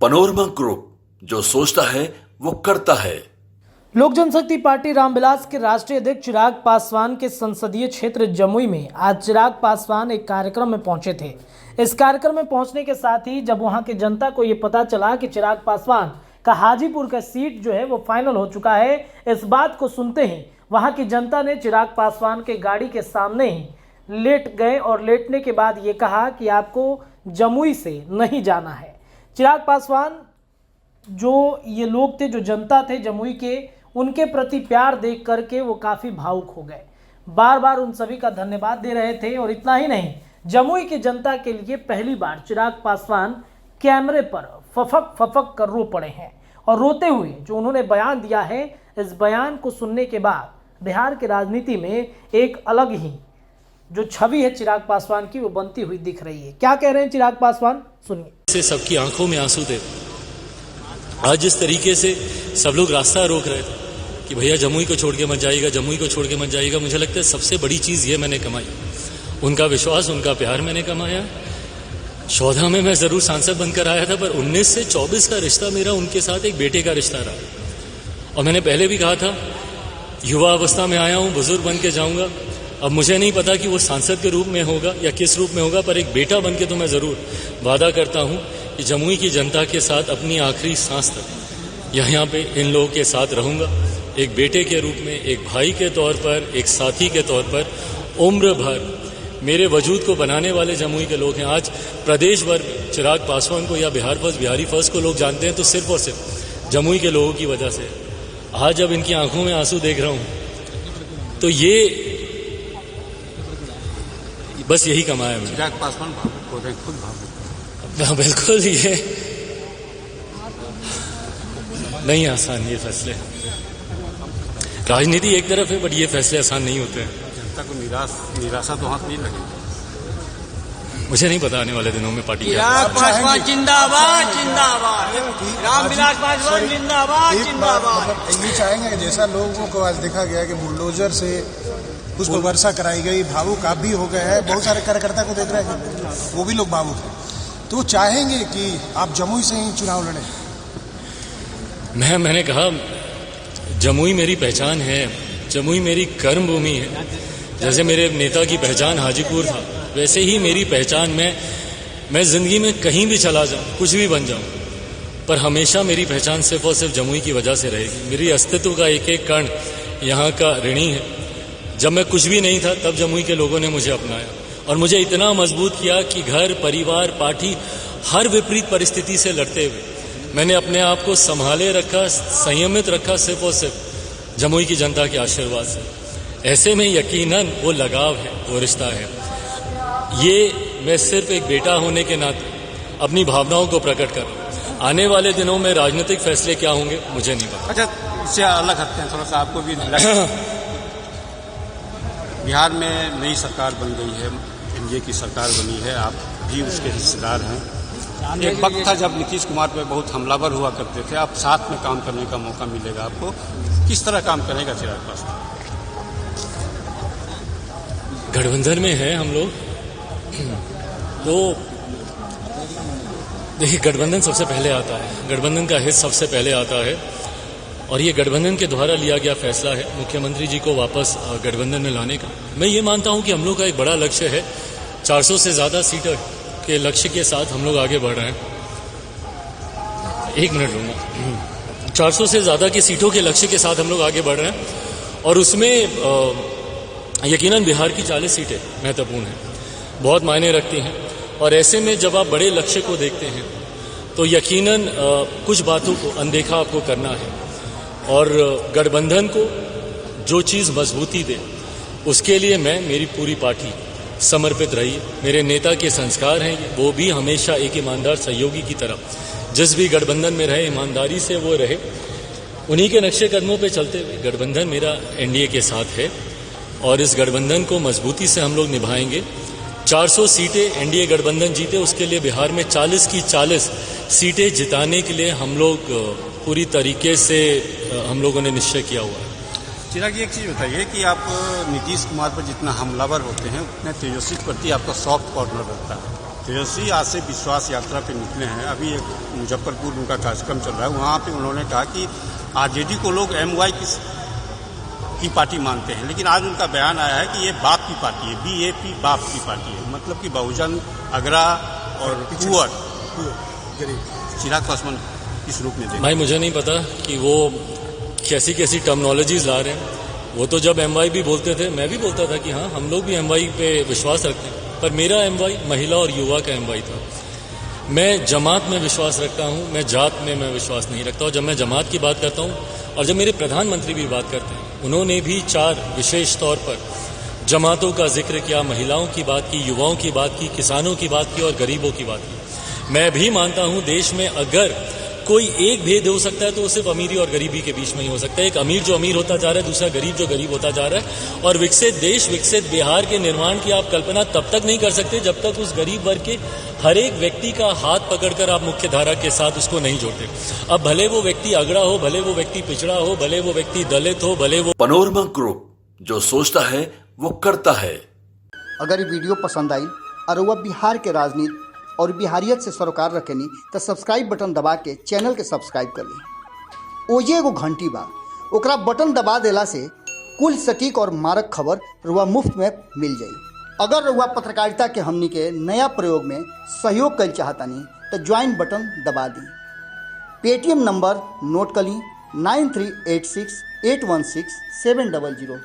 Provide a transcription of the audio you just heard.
Panorama group, जो सोचता है वो करता है। लोक जनशक्ति पार्टी रामविलास के राष्ट्रीय अध्यक्ष चिराग पासवान के संसदीय क्षेत्र जमुई में आज चिराग पासवान एक कार्यक्रम में पहुंचे थे। इस कार्यक्रम में पहुंचने के साथ ही जब वहां की जनता को ये पता चला कि चिराग पासवान का हाजीपुर का सीट जो है वो फाइनल हो चुका है, इस बात को सुनते ही वहां की जनता ने चिराग पासवान के गाड़ी के सामने ही लेट गए और लेटने के बाद ये कहा कि आपको जमुई से नहीं जाना है। चिराग पासवान जो ये लोग थे, जो जनता थे जमुई के, उनके प्रति प्यार देख करके वो काफ़ी भावुक हो गए। बार बार उन सभी का धन्यवाद दे रहे थे। और इतना ही नहीं, जमुई की जनता के लिए पहली बार चिराग पासवान कैमरे पर फफक कर रो पड़े हैं। और रोते हुए जो उन्होंने बयान दिया है, इस बयान को सुनने के बाद बिहार की राजनीति में एक अलग ही जो छवि है चिराग पासवान की, वो बनती हुई दिख रही है। क्या कह रहे हैं चिराग पासवान, सुनिए। से सबकी आंखों में आंसू थे। आज जिस तरीके से सब लोग रास्ता रोक रहे थे कि भैया जमुई को छोड़ के मत जाइएगा, जमुई को छोड़ के मत जाइएगा, मुझे लगता है सबसे बड़ी चीज़ ये मैंने कमाई, उनका विश्वास, उनका प्यार मैंने कमाया। 14 में मैं ज़रूर सांसद बनकर आया था, पर 19 से 24 का रिश्ता मेरा उनके साथ एक बेटे का रिश्ता रहा। और मैंने पहले भी कहा था, युवा अवस्था में आया हूँ, बुजुर्ग बन के जाऊँगा। अब मुझे नहीं पता कि वो सांसद के रूप में होगा या किस रूप में होगा, पर एक बेटा बन के तो मैं ज़रूर वादा करता हूँ कि जमुई की जनता के साथ अपनी आखिरी सांस तक यहाँ पे इन लोगों के साथ रहूँगा। एक बेटे के रूप में, एक भाई के तौर पर, एक साथी के तौर पर। उम्र भर मेरे वजूद को बनाने वाले जमुई के लोग हैं। आज प्रदेश भर में चिराग पासवान को या बिहार फर्स्ट, बिहारी फर्स्ट को लोग जानते हैं तो सिर्फ और सिर्फ जमुई के लोगों की वजह से। आज जब इनकी आंखों में आंसू देख रहा हूँ तो ये बस यही कमाया मैंने। चिराग पासवान भावुक हो रहे हैं, खुद भावुक। बिल्कुल, ये नहीं आसान ये फैसले। राजनीति एक तरफ है, बट ये फैसले आसान नहीं होते हैं। जनता को निराशा तो हाथ नहीं लगेगी। मुझे नहीं पता आने वाले दिनों में पार्टी क्या चिराग पासवान जिंदाबाद, जिंदाबाद। रामविलास पासवान जिंदाबाद, जिंदाबाद। ये चाहेंगे कि जैसा लोगों को आज देखा गया कि बुलडोजर से पुष्प वर्षा कराई गई, भावुक आप भी हो गए हैं, बहुत सारे कार्यकर्ता को देख रहे हैं वो भी लोग भावुक हैं, तो चाहेंगे कि आप जमुई से ही चुनाव लड़ें। मैंने कहा, जमुई मेरी पहचान है, जमुई मेरी कर्म भूमि है। जैसे मेरे नेता की पहचान हाजीपुर था, वैसे ही मेरी पहचान मैं जिंदगी में कहीं भी चला जाऊं, कुछ भी बन जाऊं, पर हमेशा मेरी पहचान सिर्फ और सिर्फ जमुई की वजह से रहेगी। मेरी अस्तित्व का एक एक कण यहाँ का ऋणी है। जब मैं कुछ भी नहीं था, तब जमुई के लोगों ने मुझे अपनाया और मुझे इतना मजबूत किया कि घर, परिवार, पार्टी, हर विपरीत परिस्थिति से लड़ते हुए मैंने अपने आप को संभाले रखा, संयमित रखा, सिर्फ और सिर्फ जमुई की जनता के आशीर्वाद से। ऐसे में यकीनन वो लगाव है, वो रिश्ता है। ये मैं सिर्फ एक बेटा होने के नाते अपनी भावनाओं को प्रकट कर रहा हूँ। आने वाले दिनों में राजनीतिक फैसले क्या होंगे मुझे नहीं पता। अच्छा, इससे अलग हटते हैं थोड़ा सा, आपको भी बिहार में नई सरकार बन गई है, एनडीए की सरकार बनी है, आप भी उसके हिस्सेदार हैं। एक वक्त था जब नीतीश कुमार पे बहुत हमलावर हुआ करते थे, अब साथ में काम करने का मौका मिलेगा आपको। किस तरह काम करेगा चिराग पासवान? गठबंधन में है हम लोग, तो देखिए गठबंधन सबसे पहले आता है, गठबंधन का हित सबसे पहले आता है। और ये गठबंधन के द्वारा लिया गया फैसला है मुख्यमंत्री जी को वापस गठबंधन में लाने का। मैं ये मानता हूँ कि हम लोग का एक बड़ा लक्ष्य है, 400 से ज़्यादा सीटों के लक्ष्य के साथ हम लोग आगे बढ़ रहे हैं। 1 मिनट लूँगा। 400 से ज़्यादा की सीटों के लक्ष्य के साथ हम लोग आगे बढ़ रहे हैं और उसमें यकीनन बिहार की 40 सीटें महत्वपूर्ण हैं, बहुत मायने रखती हैं। और ऐसे में जब आप बड़े लक्ष्य को देखते हैं तो यकीनन कुछ बातों को अनदेखा आपको करना है और गठबंधन को जो चीज़ मजबूती दे उसके लिए मेरी पूरी पार्टी समर्पित रही। मेरे नेता के संस्कार हैं, वो भी हमेशा एक ईमानदार सहयोगी की तरह जिस भी गठबंधन में रहे, ईमानदारी से वो रहे। उन्हीं के नक्शे कदमों पे चलते हुए गठबंधन मेरा एनडीए के साथ है और इस गठबंधन को मजबूती से हम लोग निभाएंगे। 400 सीटें एनडीए गठबंधन जीते, उसके लिए बिहार में 40 की 40 सीटें जिताने के लिए हम लोग पूरी तरीके से हम लोगों ने निश्चय किया हुआ है। चिराग जी, एक चीज़ बताइए कि आप नीतीश कुमार पर जितना हमलावर होते हैं उतने तेजस्वी के प्रति आपका सॉफ्ट कॉर्नर रहता है। तेजस्वी आज से विश्वास यात्रा पे निकले हैं। अभी एक मुजफ्फरपुर उनका कार्यक्रम चल रहा है, वहाँ पे उन्होंने कहा कि आरजेडी को लोग MY की पार्टी मानते हैं, लेकिन आज उनका बयान आया है कि ये बाप की पार्टी है, BAP बाप की पार्टी है, मतलब कि बहुजन अगरा और पुअर चिराग पासवान किस रूप में भाई मुझे नहीं पता कि वो कैसी कैसी टर्मिनोलॉजीज ला रहे हैं। वो तो जब MY भी बोलते थे, मैं भी बोलता था कि हाँ हम लोग भी MY पे विश्वास रखते हैं, पर मेरा MY महिला और युवा का MY था। मैं जमात में विश्वास रखता हूँ, मैं जात में मैं विश्वास नहीं रखता। और जब मैं जमात की बात करता हूँ और जब मेरे प्रधानमंत्री भी बात करते हैं, उन्होंने भी 4 विशेष तौर पर जमातों का जिक्र किया, महिलाओं की बात की, युवाओं की बात की, किसानों की बात की और गरीबों की बात की। मैं भी मानता हूँ देश में अगर कोई एक भेद हो सकता है तो वो सिर्फ अमीरी और गरीबी के बीच में ही हो सकता है। एक अमीर जो अमीर होता जा रहा है, दूसरा गरीब जो गरीब होता जा रहा है। और विकसित देश, विकसित बिहार के निर्माण की आप कल्पना तब तक नहीं कर सकते जब तक उस गरीब वर्ग के हर एक व्यक्ति का हाथ पकड़कर आप मुख्य धारा के साथ उसको नहीं जोड़ते। अब भले वो व्यक्ति अगड़ा हो, भले वो व्यक्ति पिछड़ा हो, भले वो व्यक्ति दलित हो, भले वो पनोरमा ग्रुप, जो सोचता है वो करता है। अगर ये वीडियो पसंद आई और वह बिहार के राजनीति और बिहारियत से सरोकार रखेनी तो सब्सक्राइब बटन दबा के चैनल के सब्सक्राइब कर ली। ओजे एगो घंटी बा, ओकरा बटन दबा देला से कुल सटीक और मारक खबर रुआ मुफ्त में मिल जाई। अगर रुआ पत्रकारिता के हमनी के नया प्रयोग में सहयोग कर चाहतानी तो ज्वाइन बटन दबा दी। पेटीएम नंबर नोट कर ली 9386816700।